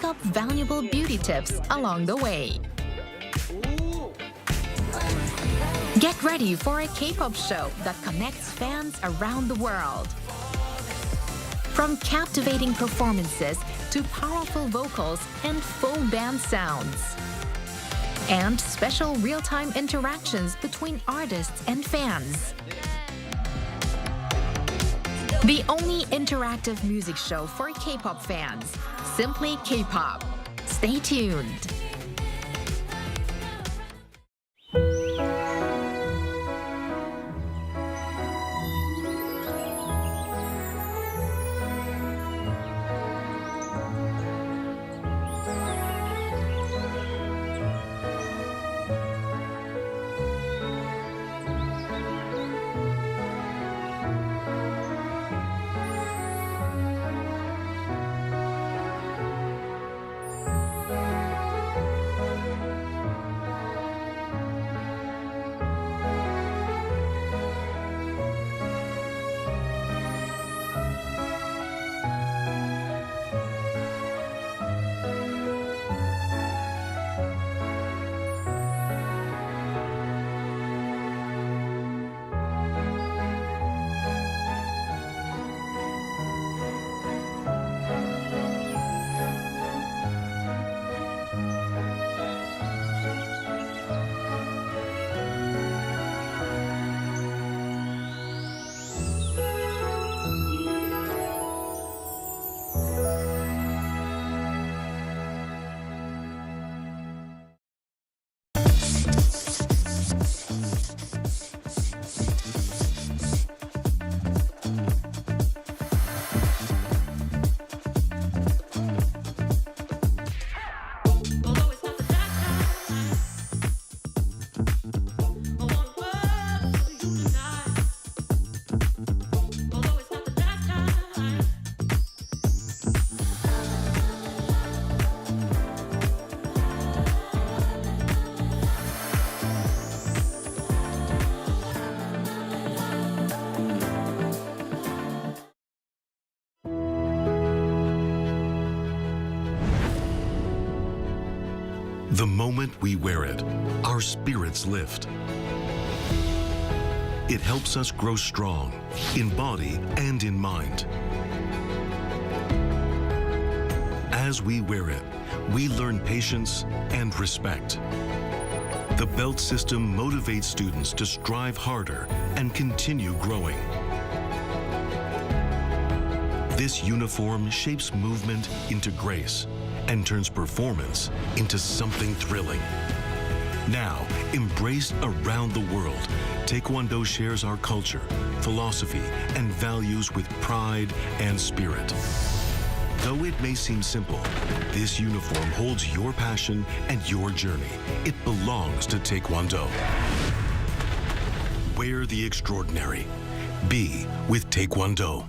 up valuable beauty tips along the way. Get ready for a K-pop show that connects fans around the world. From captivating performances to powerful vocals and full band sounds. And special real-time interactions between artists and fans. The only interactive music show for K-pop fans, Simply K-pop. Stay tuned. The moment we wear it, our spirits lift. It helps us grow strong in body and in mind. As we wear it, we learn patience and respect. The belt system motivates students to strive harder and continue growing. This uniform shapes movement into grace and turns performance into something thrilling. Now, embraced around the world, Taekwondo shares our culture, philosophy, and values with pride and spirit. Though it may seem simple, this uniform holds your passion and your journey. It belongs to Taekwondo. Wear the extraordinary. Be with Taekwondo.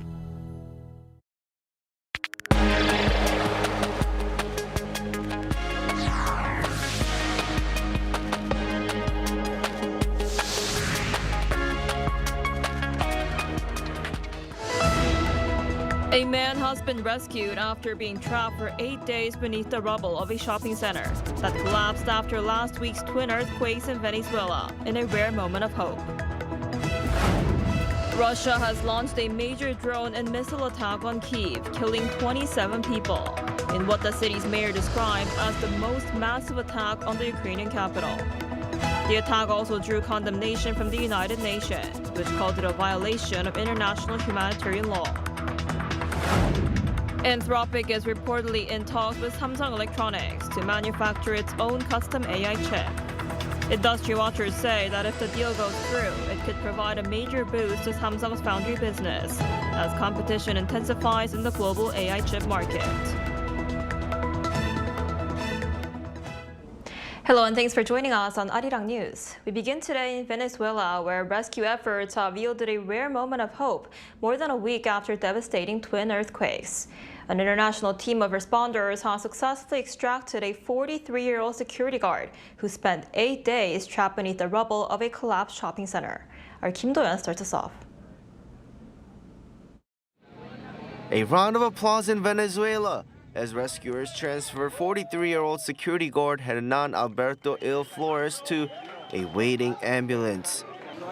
A man has been rescued after being trapped for 8 days beneath the rubble of a shopping center that collapsed after last week's twin earthquakes in Venezuela in a rare moment of hope. Russia has launched a major drone and missile attack on Kyiv, killing 27 people, in what the city's mayor described as the most massive attack on the Ukrainian capital. The attack also drew condemnation from the United Nations, which called it a violation of international humanitarian law. Anthropic is reportedly in talks with Samsung Electronics to manufacture its own custom AI chip. Industry watchers say that if the deal goes through, it could provide a major boost to Samsung's foundry business as competition intensifies in the global AI chip market. Hello and thanks for joining us on Arirang News. We begin today in Venezuela, where rescue efforts have yielded a rare moment of hope more than a week after devastating twin earthquakes. An international team of responders has successfully extracted a 43-year-old security guard who spent 8 days trapped beneath the rubble of a collapsed shopping center. Our Kim Do-yeon starts us off. A round of applause in Venezuela as rescuers transfer 43-year-old security guard Hernan Alberto Il Flores to a waiting ambulance.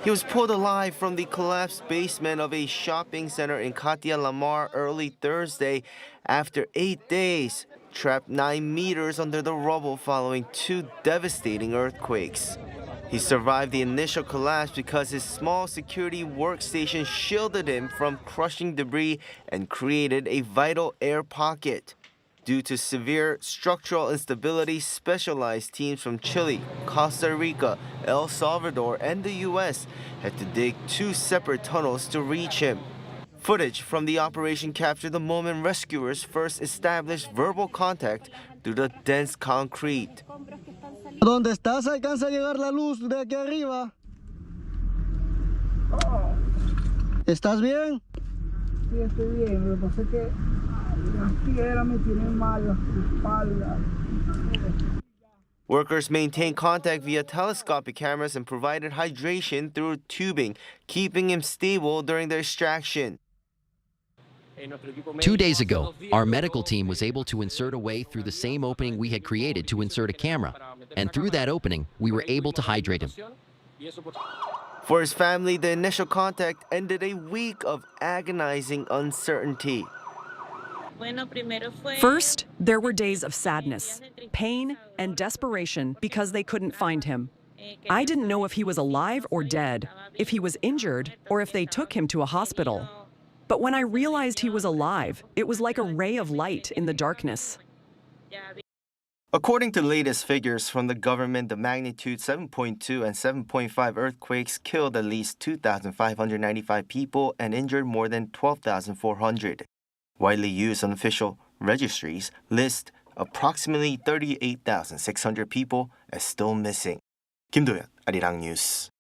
He was pulled alive from the collapsed basement of a shopping center in Katia Lamar early Thursday after 8 days, trapped 9 meters under the rubble following 2 devastating earthquakes. He survived the initial collapse because his small security workstation shielded him from crushing debris and created a vital air pocket. Due to severe structural instability, specialized teams from Chile, Costa Rica, El Salvador, and the U.S. had to dig 2 separate tunnels to reach him. Footage from the operation captured the moment rescuers first established verbal contact through the dense concrete. ¿Dónde estás? ¿Alcanza a llegar la luz de aquí arriba? ¿Estás bien? Sí, estoy bien. Lo que pasa es que las piedras me tienen mal la espalda. Workers maintained contact via telescopic cameras and provided hydration through tubing, keeping him stable during the extraction. 2 days ago, our medical team was able to insert a way through the same opening we had created to insert a camera, and through that opening, we were able to hydrate him. For his family, the initial contact ended a week of agonizing uncertainty. First, there were days of sadness, pain, and desperation because they couldn't find him. I didn't know if he was alive or dead, if he was injured, or if they took him to a hospital. But when I realized he was alive, it was like a ray of light in the darkness. According to latest figures from the government, the magnitude 7.2 and 7.5 earthquakes killed at least 2,595 people and injured more than 12,400. Widely used unofficial registries list approximately 38,600 people as still missing. Kim Do-yeon, Arirang News.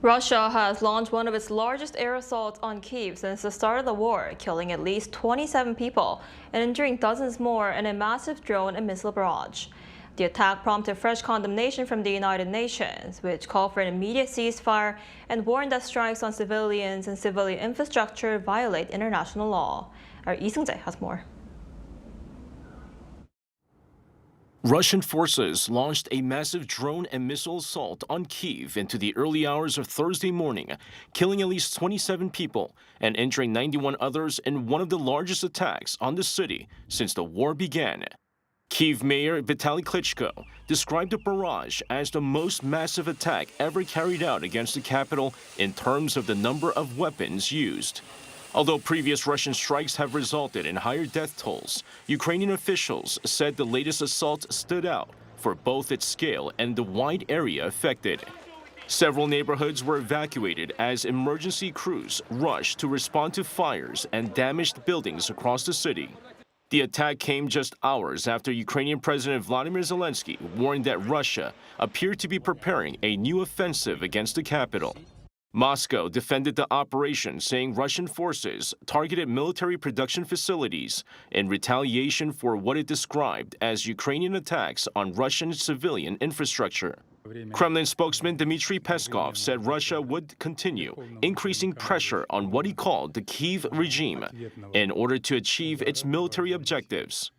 Russia has launched one of its largest air assaults on Kyiv since the start of the war, killing at least 27 people and injuring dozens more in a massive drone and missile barrage. The attack prompted fresh condemnation from the United Nations, which called for an immediate ceasefire and warned that strikes on civilians and civilian infrastructure violate international law. Our Lee Seung-jae has more. Russian forces launched a massive drone and missile assault on Kyiv into the early hours of Thursday morning, killing at least 27 people and injuring 91 others in one of the largest attacks on the city since the war began. Kyiv Mayor Vitaly Klitschko described the barrage as the most massive attack ever carried out against the capital in terms of the number of weapons used. Although previous Russian strikes have resulted in higher death tolls, Ukrainian officials said the latest assault stood out for both its scale and the wide area affected. Several neighborhoods were evacuated as emergency crews rushed to respond to fires and damaged buildings across the city. The attack came just hours after Ukrainian President Vladimir Zelensky warned that Russia appeared to be preparing a new offensive against the capital. Moscow defended the operation, saying Russian forces targeted military production facilities in retaliation for what it described as Ukrainian attacks on Russian civilian infrastructure. Kremlin spokesman Dmitry Peskov said Russia would continue increasing pressure on what he called the Kyiv regime in order to achieve its military objectives.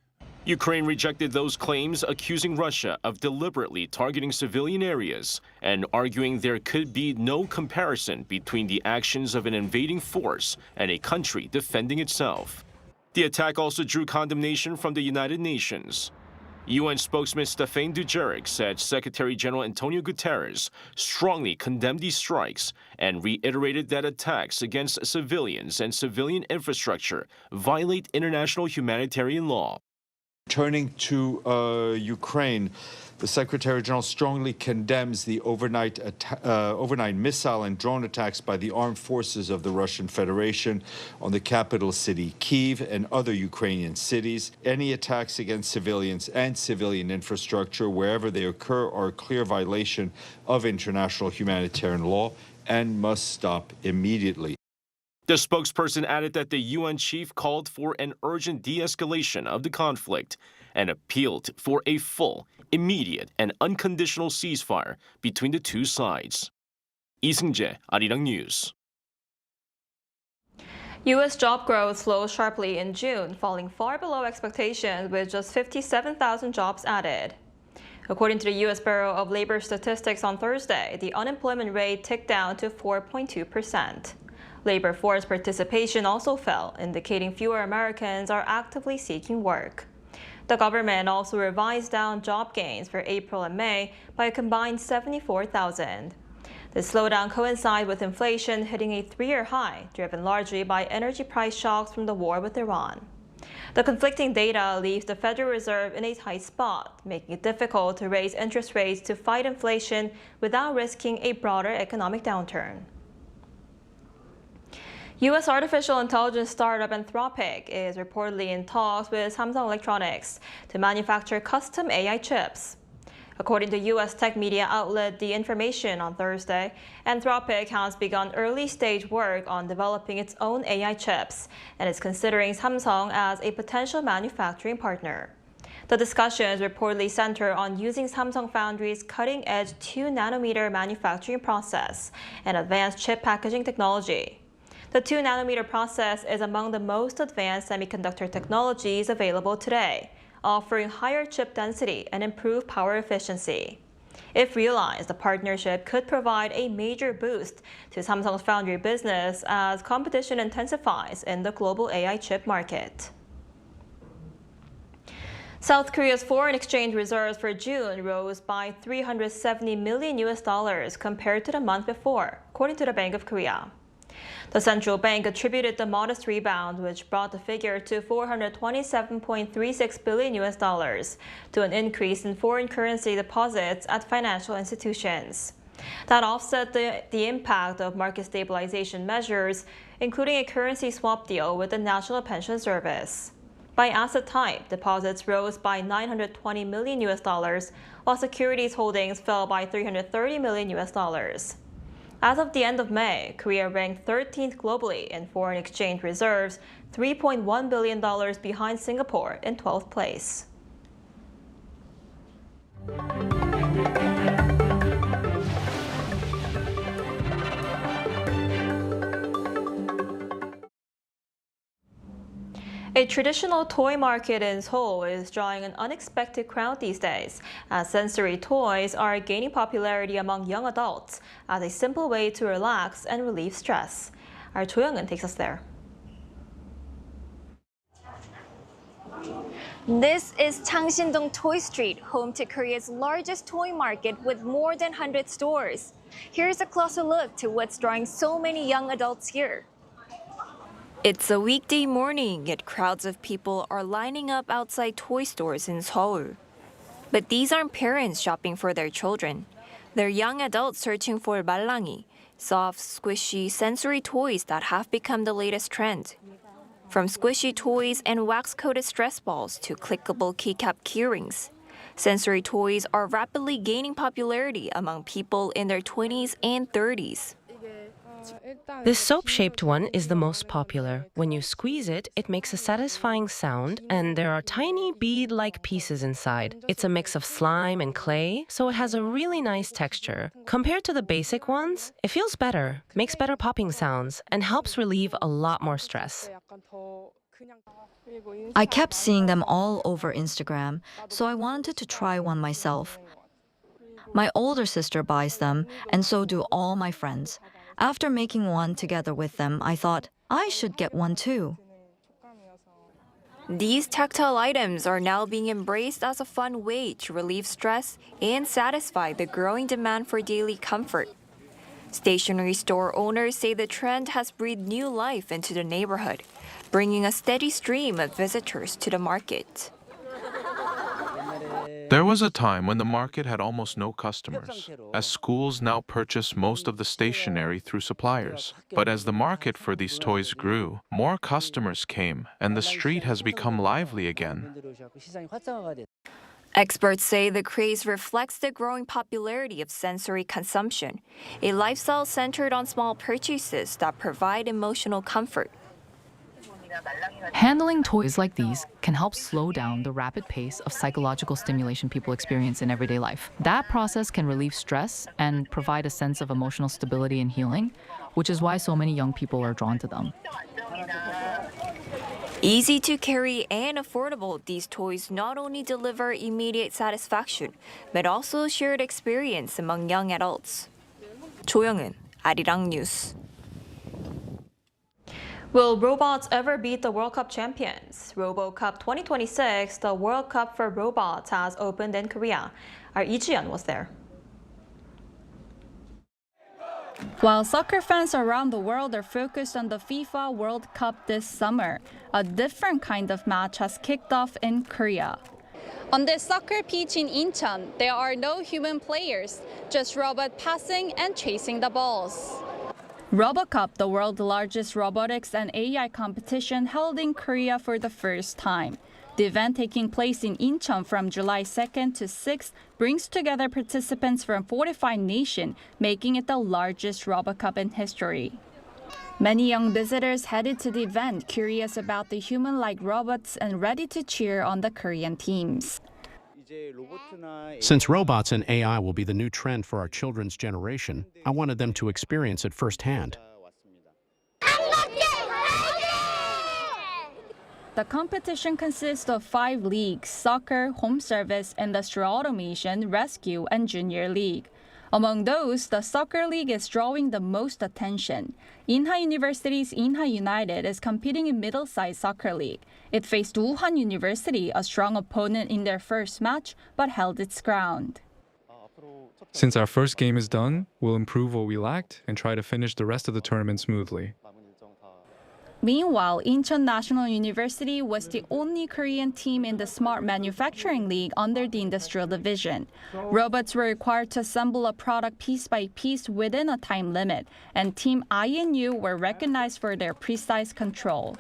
Ukraine rejected those claims, accusing Russia of deliberately targeting civilian areas and arguing there could be no comparison between the actions of an invading force and a country defending itself. The attack also drew condemnation from the United Nations. UN spokesman Stéphane Dujarric said Secretary General Antonio Guterres strongly condemned these strikes and reiterated that attacks against civilians and civilian infrastructure violate international humanitarian law. Turning to Ukraine, the Secretary General strongly condemns the overnight missile and drone attacks by the armed forces of the Russian Federation on the capital city, Kyiv, and other Ukrainian cities. Any attacks against civilians and civilian infrastructure, wherever they occur, are a clear violation of international humanitarian law and must stop immediately. The spokesperson added that the UN chief called for an urgent de-escalation of the conflict and appealed for a full, immediate, and unconditional ceasefire between the two sides. Lee Seung-jae, Arirang News. U.S. job growth slowed sharply in June, falling far below expectations with just 57,000 jobs added. According to the U.S. Bureau of Labor Statistics on Thursday, the unemployment rate ticked down to 4.2%. Labor force participation also fell, indicating fewer Americans are actively seeking work. The government also revised down job gains for April and May by a combined 74,000. The slowdown coincides with inflation hitting a three-year high, driven largely by energy price shocks from the war with Iran. The conflicting data leaves the Federal Reserve in a tight spot, making it difficult to raise interest rates to fight inflation without risking a broader economic downturn. U.S. artificial intelligence startup Anthropic is reportedly in talks with Samsung Electronics to manufacture custom AI chips. According to U.S. tech media outlet The Information on Thursday, Anthropic has begun early-stage work on developing its own AI chips and is considering Samsung as a potential manufacturing partner. The discussions reportedly center on using Samsung Foundry's cutting-edge 2-nanometer manufacturing process and advanced chip packaging technology. The 2-nanometer process is among the most advanced semiconductor technologies available today, offering higher chip density and improved power efficiency. If realized, the partnership could provide a major boost to Samsung's foundry business as competition intensifies in the global AI chip market. South Korea's foreign exchange reserves for June rose by $370 million compared to the month before, according to the Bank of Korea. The central bank attributed the modest rebound, which brought the figure to $427.36 billion to an increase in foreign currency deposits at financial institutions. That offset the impact of market stabilization measures, including a currency swap deal with the National Pension Service. By asset type, deposits rose by $920 million, while securities holdings fell by $330 million. As of the end of May, Korea ranked 13th globally in foreign exchange reserves, $3.1 billion behind Singapore in 12th place. A traditional toy market in Seoul is drawing an unexpected crowd these days, as sensory toys are gaining popularity among young adults as a simple way to relax and relieve stress. Our Cho Young-eun takes us there. This is Changsindong Toy Street, home to Korea's largest toy market with more than 100 stores. Here's a closer look to what's drawing so many young adults here. It's a weekday morning, yet crowds of people are lining up outside toy stores in Seoul. But these aren't parents shopping for their children. They're young adults searching for 말랑이, soft, squishy, sensory toys that have become the latest trend. From squishy toys and wax-coated stress balls to clickable keycap keyrings, sensory toys are rapidly gaining popularity among people in their 20s and 30s. This soap-shaped one is the most popular. When you squeeze it, it makes a satisfying sound, and there are tiny bead-like pieces inside. It's a mix of slime and clay, so it has a really nice texture. Compared to the basic ones, it feels better, makes better popping sounds, and helps relieve a lot more stress. I kept seeing them all over Instagram, so I wanted to try one myself. My older sister buys them, and so do all my friends. After making one together with them, I thought, I should get one too. These tactile items are now being embraced as a fun way to relieve stress and satisfy the growing demand for daily comfort. Stationery store owners say the trend has breathed new life into the neighborhood, bringing a steady stream of visitors to the market. There was a time when the market had almost no customers, as schools now purchase most of the stationery through suppliers. But as the market for these toys grew, more customers came, and the street has become lively again. Experts say the craze reflects the growing popularity of sensory consumption, a lifestyle centered on small purchases that provide emotional comfort. Handling toys like these can help slow down the rapid pace of psychological stimulation people experience in everyday life. That process can relieve stress and provide a sense of emotional stability and healing, which is why so many young people are drawn to them. Easy to carry and affordable, these toys not only deliver immediate satisfaction, but also shared experience among young adults. 조영은, Arirang News. Will robots ever beat the World Cup champions? Robocup 2026, the World Cup for robots, has opened in Korea. Our Ichian was there. While soccer fans around the world are focused on the FIFA World Cup this summer, a different kind of match has kicked off in Korea. On this soccer pitch in Incheon, there are no human players, just robot passing and chasing the balls. Robocup, the world's largest robotics and AI competition, held in Korea for the first time. The event, taking place in Incheon from July 2nd to 6th, brings together participants from 45 nations, making it the largest Robocup in history. Many young visitors headed to the event, curious about the human-like robots and ready to cheer on the Korean teams. Since robots and AI will be the new trend for our children's generation, I wanted them to experience it firsthand. The competition consists of 5 leagues: soccer, home service, industrial automation, rescue, and junior league. Among those, the soccer league is drawing the most attention. Inha University's Inha United is competing in middle-sized soccer league. It faced Wuhan University, a strong opponent in their first match, but held its ground. Since our first game is done, we'll improve what we lacked and try to finish the rest of the tournament smoothly. Meanwhile, Incheon National University was the only Korean team in the Smart Manufacturing League under the Industrial Division. Robots were required to assemble a product piece by piece within a time limit, and Team INU were recognized for their precise control.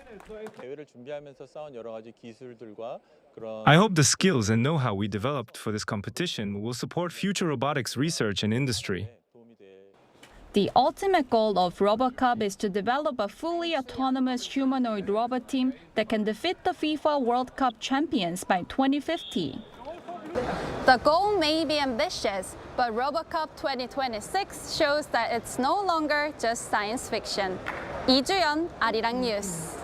I hope the skills and know-how we developed for this competition will support future robotics research and industry. The ultimate goal of Robocup is to develop a fully autonomous humanoid robot team that can defeat the FIFA World Cup champions by 2050. The goal may be ambitious, but Robocup 2026 shows that it's no longer just science fiction. 이주연, Arirang News.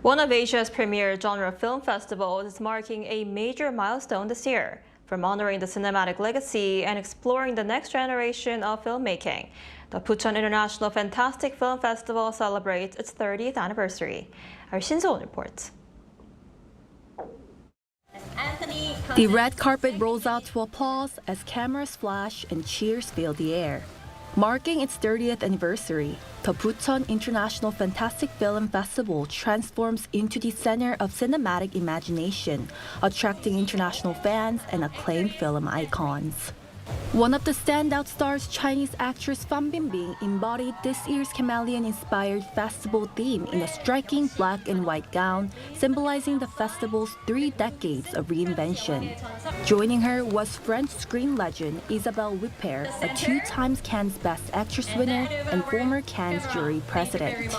One of Asia's premier genre film festivals is marking a major milestone this year. From honoring the cinematic legacy and exploring the next generation of filmmaking, the Bucheon International Fantastic Film Festival celebrates its 30th anniversary. Our Shin-Seon reports. The red carpet rolls out to applause as cameras flash and cheers fill the air. Marking its 30th anniversary, the Bucheon International Fantastic Film Festival transforms into the center of cinematic imagination, attracting international fans and acclaimed film icons. One of the standout stars, Chinese actress Fan Bingbing, embodied this year's chameleon-inspired festival theme in a striking black and white gown, symbolizing the festival's 3 decades of reinvention. Joining her was French screen legend Isabelle Huppert, a 2-time Cannes Best Actress winner and former Cannes jury president.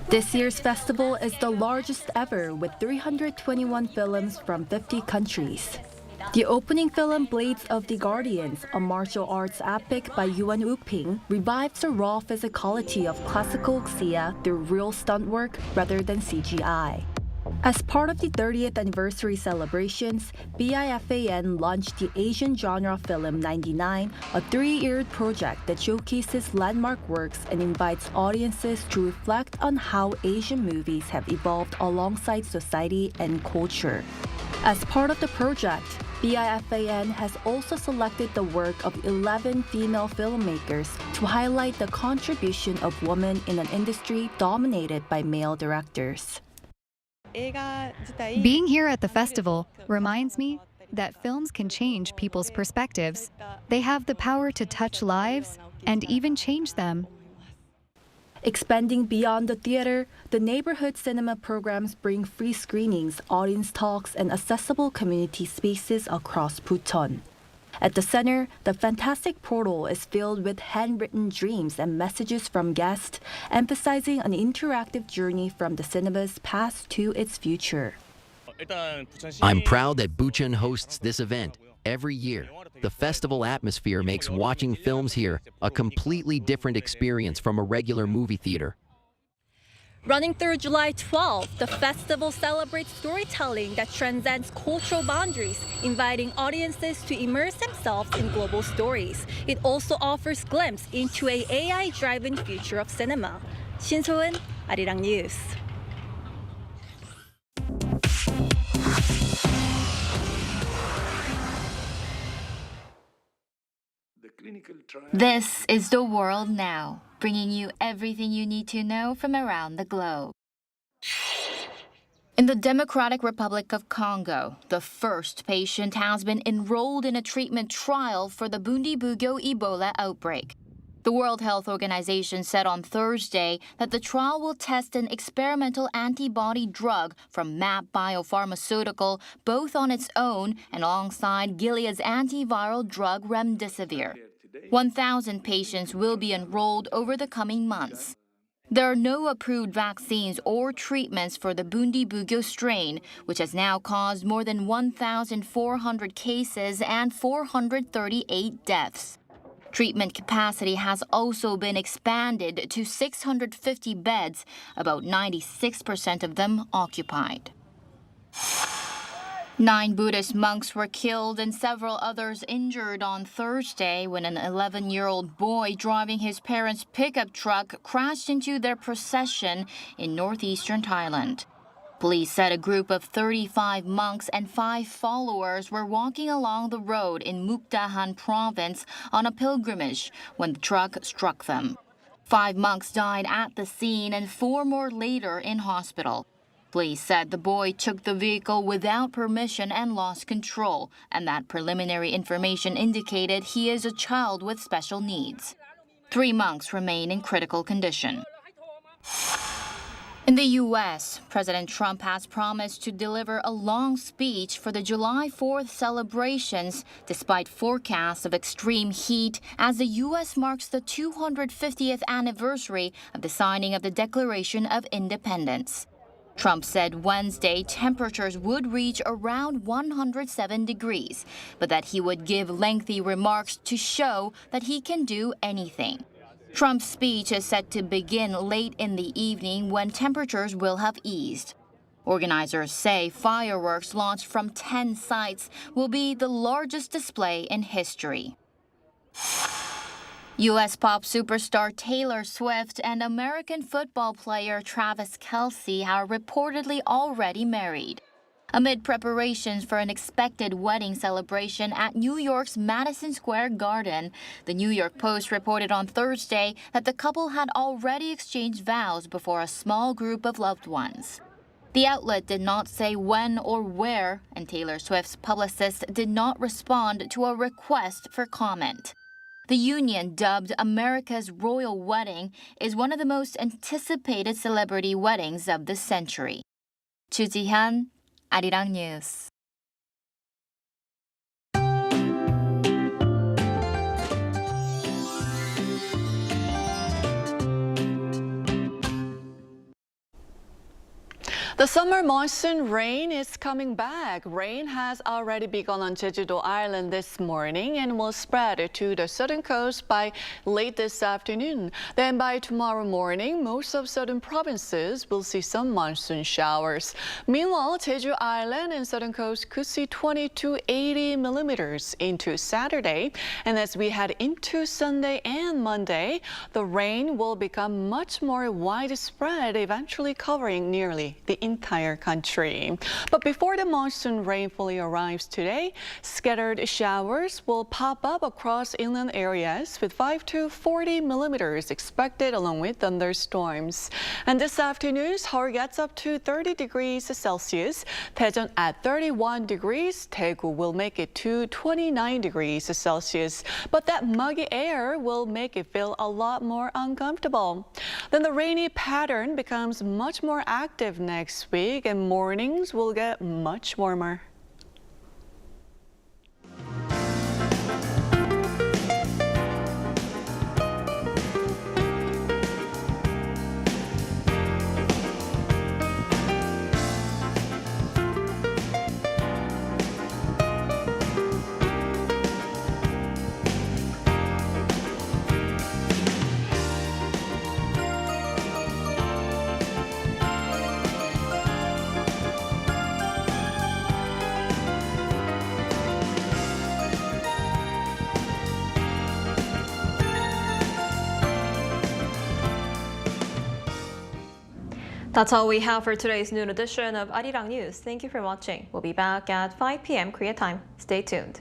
This year's festival is the largest ever, with 321 films from 50 countries. The opening film, Blades of the Guardians, a martial arts epic by Yuan Woo-ping, revives the raw physicality of classical Xia through real stunt work rather than CGI. As part of the 30th anniversary celebrations, BIFAN launched the Asian Genre Film 99, a 3-year project that showcases landmark works and invites audiences to reflect on how Asian movies have evolved alongside society and culture. As part of the project, BIFAN has also selected the work of 11 female filmmakers to highlight the contribution of women in an industry dominated by male directors. Being here at the festival reminds me that films can change people's perspectives. They have the power to touch lives and even change them. Expanding beyond the theater, the neighborhood cinema programs bring free screenings, audience talks, and accessible community spaces across Bucheon. At the center, the fantastic portal is filled with handwritten dreams and messages from guests, emphasizing an interactive journey from the cinema's past to its future. I'm proud that Bucheon hosts this event every year. The festival atmosphere makes watching films here a completely different experience from a regular movie theater. Running through July 12th, the festival celebrates storytelling that transcends cultural boundaries, inviting audiences to immerse themselves in global stories. It also offers glimpse into an AI-driven future of cinema. Shin So-eun, Arirang News. This is The World Now, bringing you everything you need to know from around the globe. In the Democratic Republic of Congo, the first patient has been enrolled in a treatment trial for the Bundibugyo Ebola outbreak. The World Health Organization said on Thursday that the trial will test an experimental antibody drug from MAP Biopharmaceutical, both on its own and alongside Gilead's antiviral drug remdesivir. 1,000 patients will be enrolled over the coming months. There are no approved vaccines or treatments for the Bundibugyo strain, which has now caused more than 1,400 cases and 438 deaths. Treatment capacity has also been expanded to 650 beds, about 96% of them occupied. 9 Buddhist monks were killed and several others injured on Thursday when an 11-year-old boy driving his parents' pickup truck crashed into their procession in northeastern Thailand. Police said a group of 35 monks and 5 followers were walking along the road in Mukdahan province on a pilgrimage when the truck struck them. 5 monks died at the scene and 4 more later in hospital. Police said the boy took the vehicle without permission and lost control, and that preliminary information indicated he is a child with special needs. 3 monks remain in critical condition. In the U.S., President Trump has promised to deliver a long speech for the July 4th celebrations, despite forecasts of extreme heat, as the U.S. marks the 250th anniversary of the signing of the Declaration of Independence. Trump said Wednesday temperatures would reach around 107 degrees, but that he would give lengthy remarks to show that he can do anything. Trump's speech is set to begin late in the evening when temperatures will have eased. Organizers say fireworks launched from 10 sites will be the largest display in history. U.S. pop superstar Taylor Swift and American football player Travis Kelce are reportedly already married. Amid preparations for an expected wedding celebration at New York's Madison Square Garden, the New York Post reported on Thursday that the couple had already exchanged vows before a small group of loved ones. The outlet did not say when or where, and Taylor Swift's publicist did not respond to a request for comment. The union, dubbed America's Royal Wedding, is one of the most anticipated celebrity weddings of the century. Chu Ji-hyun, Arirang News. The summer monsoon rain is coming back. Rain has already begun on Jeju-do Island this morning and will spread to the southern coast by late this afternoon. Then by tomorrow morning, most of southern provinces will see some monsoon showers. Meanwhile, Jeju Island and southern coast could see 20 to 80 millimeters into Saturday. And as we head into Sunday and Monday, the rain will become much more widespread, eventually covering nearly the entire country. But before the monsoon rain fully arrives today, scattered showers will pop up across inland areas with 5 to 40 millimeters expected along with thunderstorms. And this afternoon, Seoul gets up to 30 degrees Celsius, Daejeon at 31 degrees, Daegu will make it to 29 degrees Celsius. But that muggy air will make it feel a lot more uncomfortable. Then the rainy pattern becomes much more active next week and mornings will get much warmer. That's all we have for today's noon edition of Arirang News. Thank you for watching. We'll be back at 5 p.m. Korea time. Stay tuned.